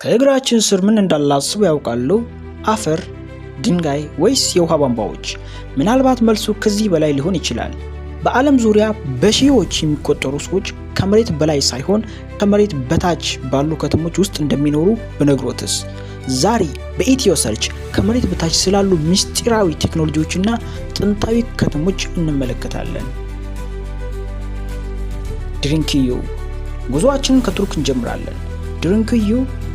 ከእግራችን ስር ምን እንዳላስቡ ያውቃሉ? አፈር፣ ድንጋይ ወይስ የውሃ ቧንቧዎች? ምናልባት መልሱ ከዚህ በላይ ሊሆን ይችላል። በዓለም ዙሪያ በሺዎች የሚቆጠሩ ሰዎች ከመሬት በላይ ሳይሆን ከመሬት በታች ባሉ ከተሞች ውስጥ እንደሚኖሩ ብነግሮትስ? ዛሬ በኢትዮ ሰርች ከመሬት በታች ስላሉ ምስጢራዊ ቴክኖሎጂዎችና ጥንታዊ ከተሞች እንመለከታለን። ድሪንክዩ። ጉዞአችንን ከቱርክ እንጀምራለን። ድሪንክዩ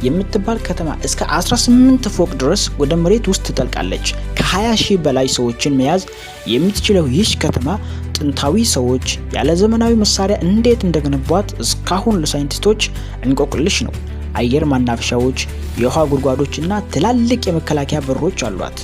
የምትባል ከተማ እስከ 18 ፎቅ ድረስ ወደ መሬት ውስጥ ትጠልቃለች። ከ20,000 በላይ ሰዎችን መያዝ የምትችለው ይህች ከተማ ጥንታዊ ሰዎች ያለ ዘመናዊ መሳሪያ እንዴት እንደገነቧት እስካሁን ለሳይንቲስቶች እንቆቅልሽ ነው። አየር ማናፈሻዎች፣ የውሃ ጉድጓዶች እና ትላልቅ የመከላከያ በሮች አሏት።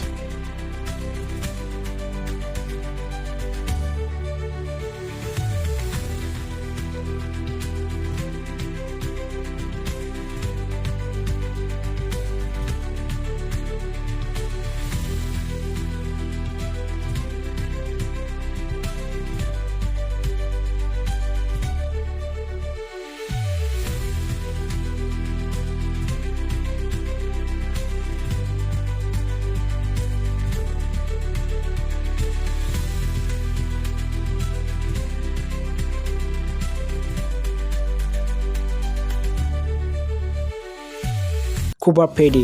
ኩበር ፔዲ።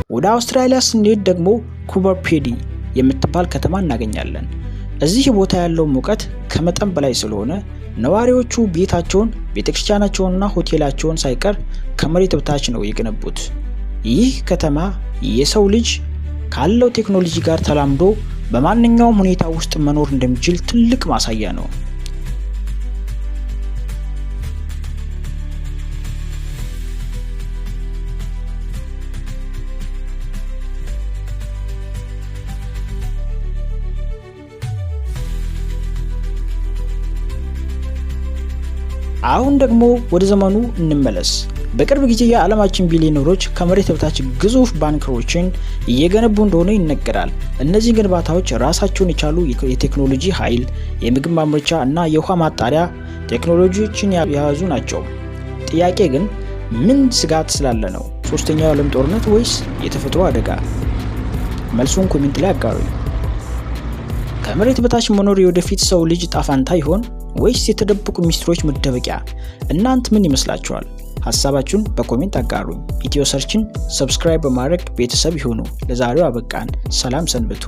ወደ አውስትራሊያ ስንሄድ ደግሞ ኩበር ፔዲ የምትባል ከተማ እናገኛለን። እዚህ ቦታ ያለው ሙቀት ከመጠን በላይ ስለሆነ ነዋሪዎቹ ቤታቸውን፣ ቤተክርስቲያናቸውንና ሆቴላቸውን ሳይቀር ከመሬት በታች ነው የገነቡት። ይህ ከተማ የሰው ልጅ ካለው ቴክኖሎጂ ጋር ተላምዶ በማንኛውም ሁኔታ ውስጥ መኖር እንደሚችል ትልቅ ማሳያ ነው። አሁን ደግሞ ወደ ዘመኑ እንመለስ። በቅርብ ጊዜ የዓለማችን ቢሊዮነሮች ከመሬት በታች ግዙፍ ባንከሮችን እየገነቡ እንደሆነ ይነገራል። እነዚህ ግንባታዎች ራሳቸውን የቻሉ የቴክኖሎጂ ኃይል፣ የምግብ ማምረቻ እና የውሃ ማጣሪያ ቴክኖሎጂዎችን የያዙ ናቸው። ጥያቄ ግን ምን ስጋት ስላለ ነው? ሶስተኛው የዓለም ጦርነት ወይስ የተፈጥሮ አደጋ? መልሱን ኮሜንት ላይ አጋሩኝ። ከመሬት በታች መኖር የወደፊት ሰው ልጅ ጣፋንታ ይሆን ወይስ የተደበቁ ሚስጥሮች መደበቂያ? እናንተ ምን ይመስላችኋል? ሐሳባችሁን በኮሜንት አጋሩኝ። ኢትዮ ሰርችን ሰብስክራይብ በማድረግ ቤተሰብ ይሁኑ። ለዛሬው አበቃን። ሰላም ሰንብቱ።